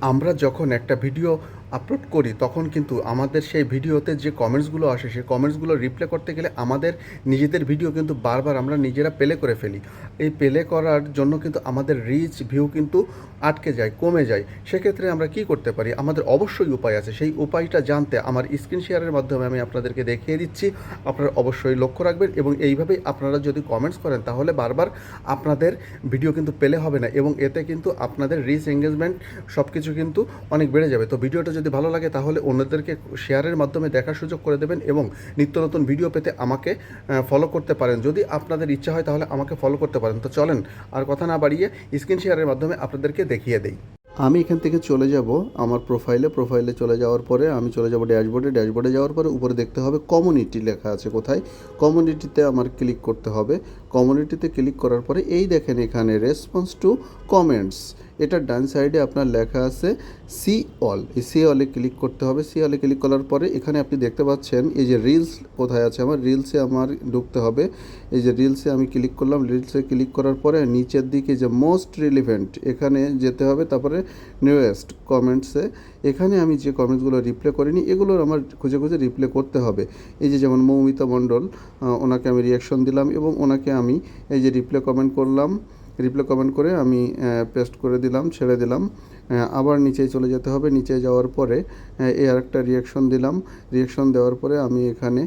আমরা যখন একটা ভিডিও আপলোড করি তখন কিন্তু আমাদের সেই ভিডিওতে যে কমেন্টসগুলো আসে সেই কমেন্টসগুলো রিপ্লাই করতে গেলে আমাদের নিজেদের ভিডিও কিন্তু বারবার আমরা নিজেরা প্লে করে ফেলি। এই প্লে করার জন্য কিন্তু আমাদের রিচ ভিউ কিন্তু আটকে যায়, কমে যায়। সেক্ষেত্রে আমরা কি করতে পারি? আমাদের অবশ্যই উপায় আছে। সেই উপায়টা জানতে আমার স্ক্রিন শেয়ারের মাধ্যমে আমি আপনাদেরকে দেখিয়ে দিচ্ছি। আপনারা অবশ্যই লক্ষ্য রাখবেন এবং এইভাবেই আপনারা যদি কমেন্টস করেন তাহলে বারবার আপনাদের ভিডিও কিন্তু প্লে হবে না এবং এতে কিন্তু আপনাদের রিচ এঙ্গেজমেন্ট সব কিছু কিন্তু অনেক বেড়ে যাবে। তো ভিডিওটা যদি ভালো লাগে তাহলে অন্যদেরকে শেয়ারের মাধ্যমে দেখার সুযোগ করে দেবেন এবং নিত্য নতুন ভিডিও পেতে আমাকে ফলো করতে পারেন। যদি আপনাদের ইচ্ছা হয় তাহলে আমাকে ফলো করতে পারেন। তো চলেন আর কথা না বাড়িয়ে স্ক্রিন শেয়ারের মাধ্যমে আপনাদেরকে দেখিয়ে দেই। আমি এখান থেকে চলে যাব আমার প্রোফাইলে চলে যাওয়ার পরে আমি চলে যাব ড্যাশবোর্ডে যাওয়ার পরে উপরে দেখতে হবে কমিউনিটি লেখা আছে কোথায়। কমিউনিটিতে আমার ক্লিক করতে হবে। কমিউনিটিতে ক্লিক করার পরে এই দেখেন এখানে রেসপন্স টু কমেন্টস, এটার ডান সাইডে আপনার লেখা আছে সি অল। এই সি অলে ক্লিক করতে হবে। সি অলে ক্লিক করার পরে এখানে আপনি দেখতে পাচ্ছেন এই যে রিলস কোথায় আছে, আমার রিলসে আমার ঢুকতে হবে। এই যে রিলসে আমি ক্লিক করলাম। রিলসে ক্লিক করার পরে নিচের দিকে যে মোস্ট রিলিভেন্ট এখানে যেতে হবে, তারপরে নিউয়েস্ট কমেন্টসে এখানে আমি যে কমেন্টসগুলো রিপ্লাই করিনি এগুলোর আমার খুঁজে খুঁজে রিপ্লাই করতে হবে। এই যে যেমন মৌমিতা মণ্ডল, ওনাকে আমি রিয়াকশন দিলাম এবং ওনাকে আমি এই যে রিপ্লাই কমেন্ট করলাম। রিপ্লাই কমেন্ট করে আমি পেস্ট করে দিলাম, ছেড়ে দিলাম। আবার নিচে চলে যেতে হবে। নিচে যাওয়ার পরে এই আরেকটা রিয়াকশন দিলাম। রিয়াকশন দেওয়ার পরে আমি এখানে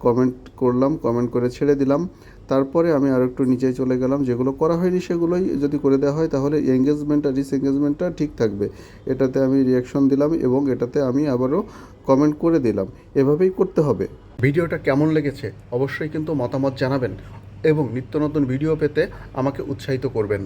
কমেন্ট করলাম, কমেন্ট করে ছেড়ে দিলাম। তারপরে আমি আরও একটু নিচে চলে গেলাম। যেগুলো করা হয়নি সেগুলোই যদি করে দেওয়া হয় তাহলে এঙ্গেজমেন্টটা ডিসএঙ্গেজমেন্টটা ঠিক থাকবে। এটাতে আমি রিয়াকশন দিলাম এবং এটাতে আমি আবারও কমেন্ট করে দিলাম। এভাবেই করতে হবে। ভিডিওটা কেমন লেগেছে অবশ্যই কিন্তু মতামত জানাবেন এবং নিত্য নতুন ভিডিও পেতে আমাকে উৎসাহিত করবেন।